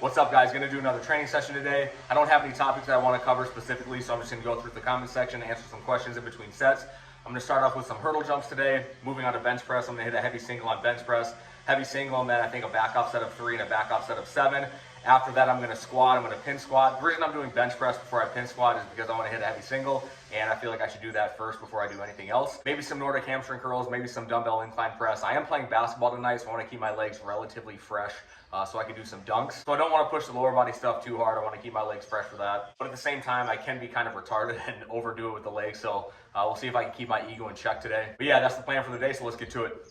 What's up, guys? Gonna do another training session today. I don't have any topics that I want to cover specifically, so I'm just gonna go through the comment section and answer some questions in between sets. I'm gonna start off with some hurdle jumps today. Moving on to bench press, I'm gonna hit a heavy single on bench press, heavy single, and then I think a back off set of 3 and a back off set of 7. After that, I'm gonna squat. I'm gonna pin squat. The reason I'm doing bench press before I pin squat is because I want to hit a heavy single, and I feel like I should do that first before I do anything else. Maybe some Nordic hamstring curls, maybe some dumbbell incline press. I am playing basketball tonight, so I want to keep my legs relatively fresh so I can do some dunks. So I don't want to push the lower body stuff too hard. I want to keep my legs fresh for that. But at the same time, I can be kind of retarded and overdo it with the legs, so we'll see if I can keep my ego in check today. But yeah, that's the plan for the day, so let's get to it.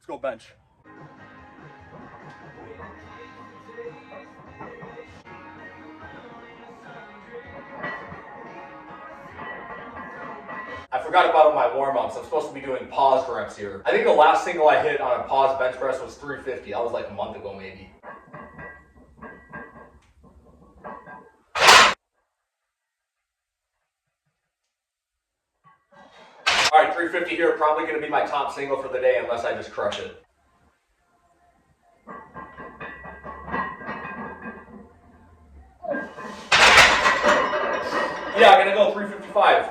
Let's go bench. I forgot about my warm-ups. I'm supposed to be doing pause reps here. I think the last single I hit on a pause bench press was 350. That was like a month ago maybe. All right, 350 here, probably gonna be my top single for the day unless I just crush it. Yeah, I'm gonna go 355.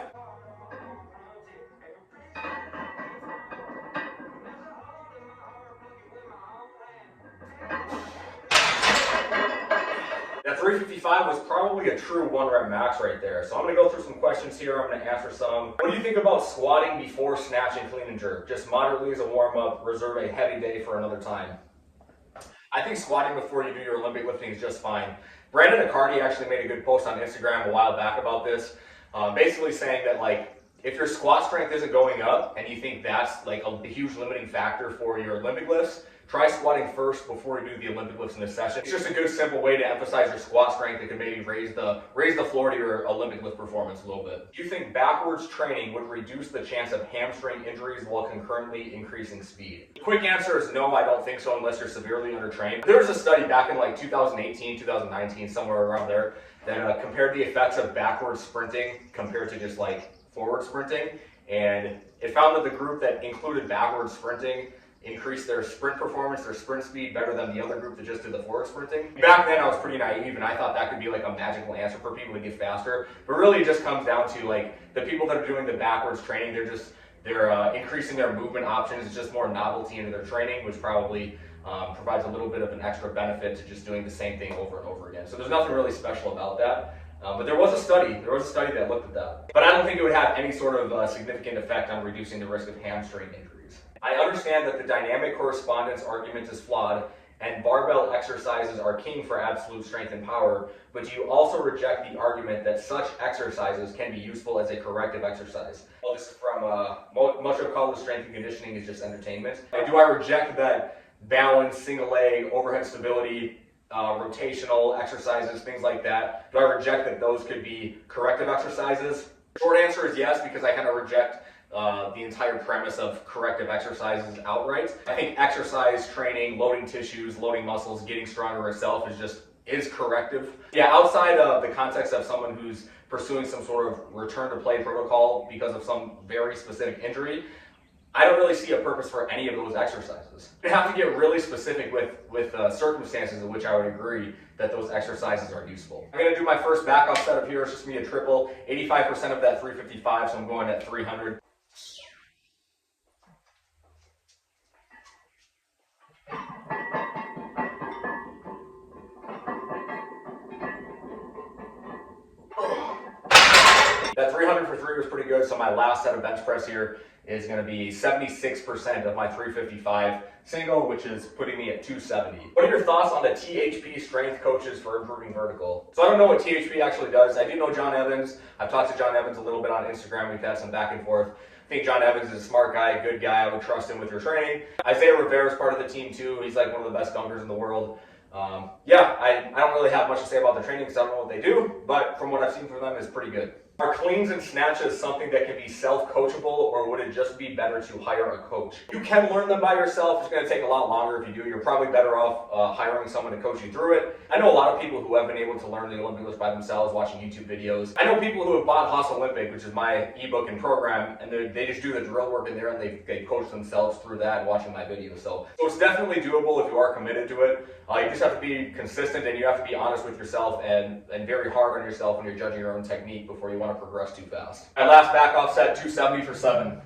That 355 was probably a true 1 rep max right there. So I'm gonna go through some questions here. I'm gonna answer some. What do you think about squatting before snatch and clean and jerk? Just moderately as a warm up, reserve a heavy day for another time. I think squatting before you do your Olympic lifting is just fine. Brandon Accardi actually made a good post on Instagram a while back about this, basically saying that like if your squat strength isn't going up and you think that's like a huge limiting factor for your Olympic lifts, try squatting first before you do the Olympic lifts in this session. It's just a good simple way to emphasize your squat strength that can maybe raise the floor to your Olympic lift performance a little bit. Do you think backwards training would reduce the chance of hamstring injuries while concurrently increasing speed? The quick answer is no, I don't think so unless you're severely undertrained. There was a study back in like 2018, 2019, somewhere around there, that compared the effects of backwards sprinting compared to just like forward sprinting, and it found that the group that included backwards sprinting increased their sprint performance, their sprint speed better than the other group that just did the forward sprinting. Back then I was pretty naive and I thought that could be like a magical answer for people to get faster, but really it just comes down to like the people that are doing the backwards training, they're increasing their movement options. It's just more novelty into their training, which probably provides a little bit of an extra benefit to just doing the same thing over and over again. So there's nothing really special about that. But there was a study that looked at that. But I don't think it would have any sort of significant effect on reducing the risk of hamstring injuries. I understand that the dynamic correspondence argument is flawed and barbell exercises are king for absolute strength and power, but do you also reject the argument that such exercises can be useful as a corrective exercise? Well, this is from much of college strength and conditioning is just entertainment. Do I reject that balance, single leg, overhead stability, rotational exercises, things like that? Do I reject that those could be corrective exercises? Short answer is yes, because I kind of reject the entire premise of corrective exercises outright. I think exercise training, loading tissues, loading muscles, getting stronger itself is corrective. Yeah, outside of the context of someone who's pursuing some sort of return to play protocol because of some very specific injury, I don't really see a purpose for any of those exercises. You have to get really specific with circumstances in which I would agree that those exercises are useful. I'm gonna do my first back off setup here. It's just gonna be a triple, 85% of that 355, so I'm going at 300. That 300 for 3 was pretty good, so my last set of bench press here is going to be 76% of my 355 single, which is putting me at 270. What are your thoughts on the THP strength coaches for improving vertical? So I don't know what THP actually does. I do know John Evans. I've talked to John Evans a little bit on Instagram. We've had some back and forth. I think John Evans is a smart guy, a good guy. I would trust him with your training. Isaiah Rivera is part of the team too. He's like one of the best dunkers in the world. I don't really have much to say about their training because I don't know what they do, but from what I've seen from them, it's pretty good. Are cleans and snatches something that can be self-coachable, or would it just be better to hire a coach? You can learn them by yourself. It's going to take a lot longer if you do. You're probably better off hiring someone to coach you through it. I know a lot of people who have been able to learn the Olympic lifts by themselves watching YouTube videos. I know people who have bought Haas Olympic, which is my ebook and program, and they just do the drill work in there and they coach themselves through that watching my videos. So it's definitely doable if you are committed to it. You just have to be consistent and you have to be honest with yourself and very hard on yourself when you're judging your own technique before you want to progress too fast. My last back off set, 270 for 7.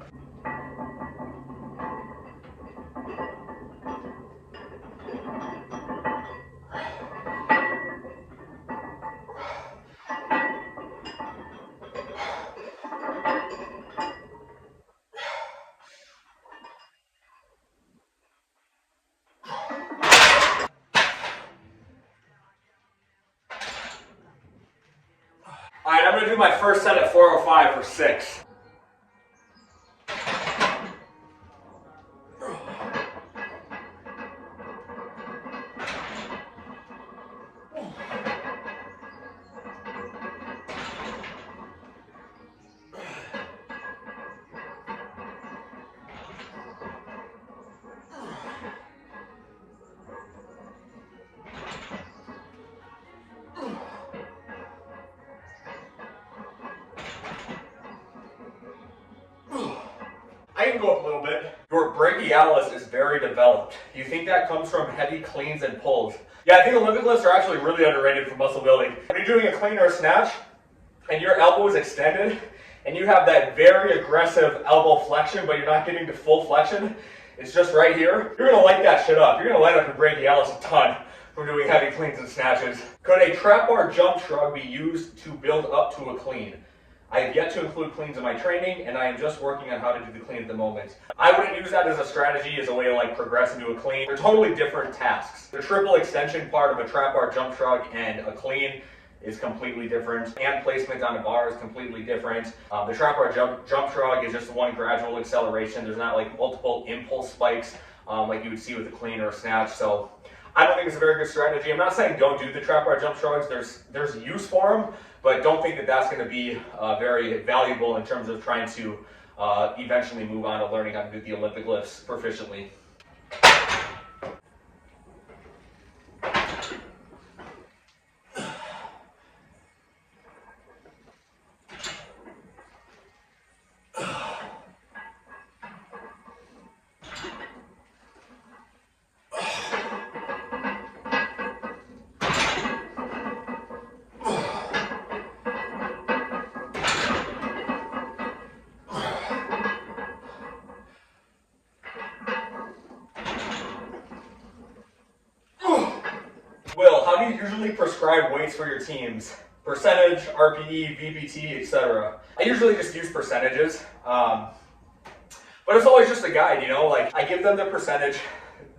All right, I'm going to do my first set at 405 for 6. I can go up a little bit. Your brachialis is very developed. You think that comes from heavy cleans and pulls? Yeah, I think Olympic lifts are actually really underrated for muscle building. When you're doing a clean or a snatch, and your elbow is extended, and you have that very aggressive elbow flexion, but you're not getting to full flexion, it's just right here, you're gonna light that shit up. You're gonna light up your brachialis a ton from doing heavy cleans and snatches. Could a trap bar jump shrug be used to build up to a clean? I have yet to include cleans in my training, and I am just working on how to do the clean at the moment. I wouldn't use that as a strategy, as a way to progress into a clean. They're totally different tasks. The triple extension part of a trap bar jump shrug and a clean is completely different. Hand placement on a bar is completely different. The trap bar jump shrug is just one gradual acceleration. There's not multiple impulse spikes like you would see with a clean or a snatch. So I don't think it's a very good strategy. I'm not saying don't do the trap bar jump shrugs. There's use for them, but don't think that that's going to be very valuable in terms of trying to eventually move on to learning how to do the Olympic lifts proficiently. Will, how do you usually prescribe weights for your teams? Percentage, RPE, VPT, etc. I usually just use percentages, but it's always just a guide, I give them the percentage.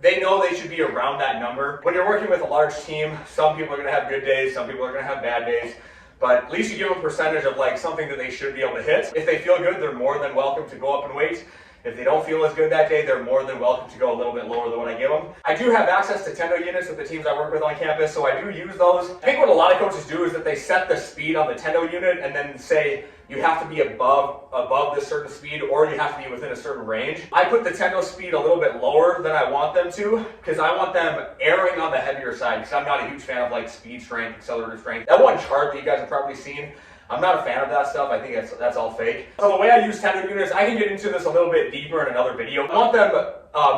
They know they should be around that number. When you're working with a large team, some people are gonna have good days, some people are gonna have bad days, but at least you give them a percentage of something that they should be able to hit. If they feel good, they're more than welcome to go up in weight. If they don't feel as good that day, they're more than welcome to go a little bit lower than what I give them. I do have access to tendo units with the teams I work with on campus, so I do use those. I think what a lot of coaches do is that they set the speed on the tendo unit and then say you have to be above this certain speed, or you have to be within a certain range. I put the tendo speed a little bit lower than I want them to, because I want them erring on the heavier side, because I'm not a huge fan of speed strength, accelerative strength. That one chart that you guys have probably seen, I'm not a fan of that stuff. I think that's all fake. So the way I use tendo units, I can get into this a little bit deeper in another video. I want them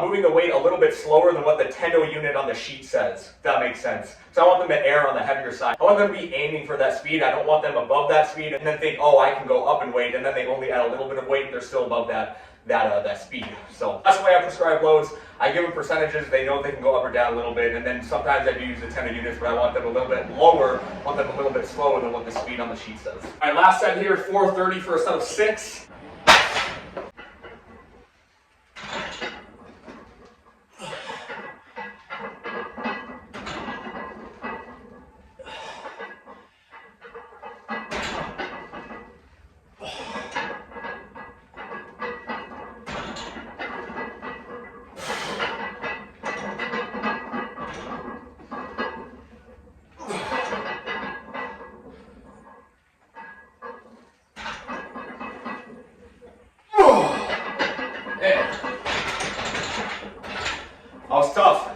moving the weight a little bit slower than what the tendo unit on the sheet says, if that makes sense. So I want them to err on the heavier side. I want them to be aiming for that speed. I don't want them above that speed and then think, oh, I can go up in weight, and then they only add a little bit of weight and they're still above that speed. So that's the way I prescribe loads. I give them percentages. They know they can go up or down a little bit, and then sometimes I do use the tendo units, but I want them a little bit lower, I want them a little bit slower than what the speed on the sheet says. All right, last set here, 430 for a set of 6. was tough.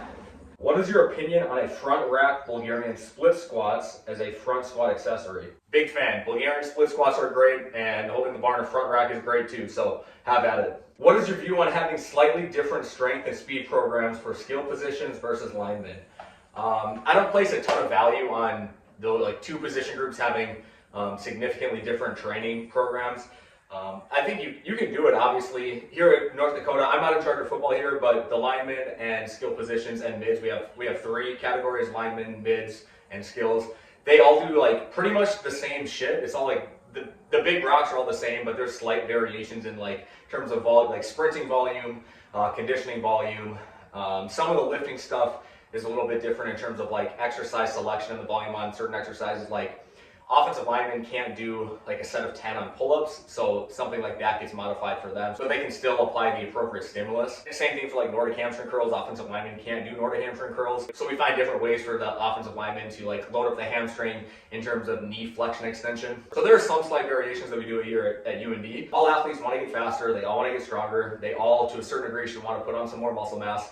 What is your opinion on a front rack Bulgarian split squats as a front squat accessory? Big fan. Bulgarian split squats are great, and holding the bar in a front rack is great too, so have at it. What is your view on having slightly different strength and speed programs for skill positions versus linemen? I don't place a ton of value on the like two position groups having significantly different training programs. I think you can do it, obviously. Here at North Dakota, I'm not in charge of football here, but the linemen and skill positions and mids, we have three categories: linemen, mids, and skills. They all do like pretty much the same shit. It's all like the big rocks are all the same, but there's slight variations in like terms of like sprinting volume, conditioning volume. Some of the lifting stuff is a little bit different in terms of like exercise selection and the volume on certain exercises. Like offensive linemen can't do like a set of 10 on pull-ups, so something like that gets modified for them, so they can still apply the appropriate stimulus. Same thing for like Nordic hamstring curls. Offensive linemen can't do Nordic hamstring curls, so we find different ways for the offensive linemen to like load up the hamstring in terms of knee flexion extension. So there are some slight variations that we do here at UND. All athletes want to get faster, they all want to get stronger, they all to a certain degree should want to put on some more muscle mass.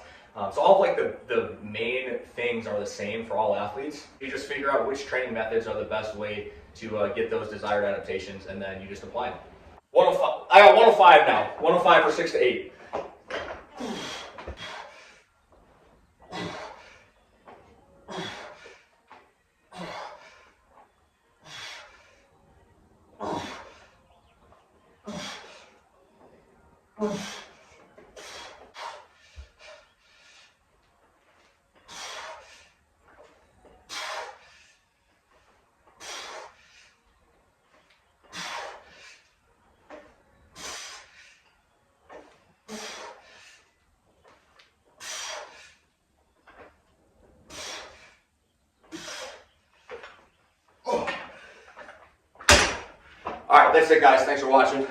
So all of like the main things are the same for all athletes. You just figure out which training methods are the best way to get those desired adaptations, and then you just apply them. 105. I got 105 now. 105 for 6 to 8. All right, that's it, guys. Thanks for watching.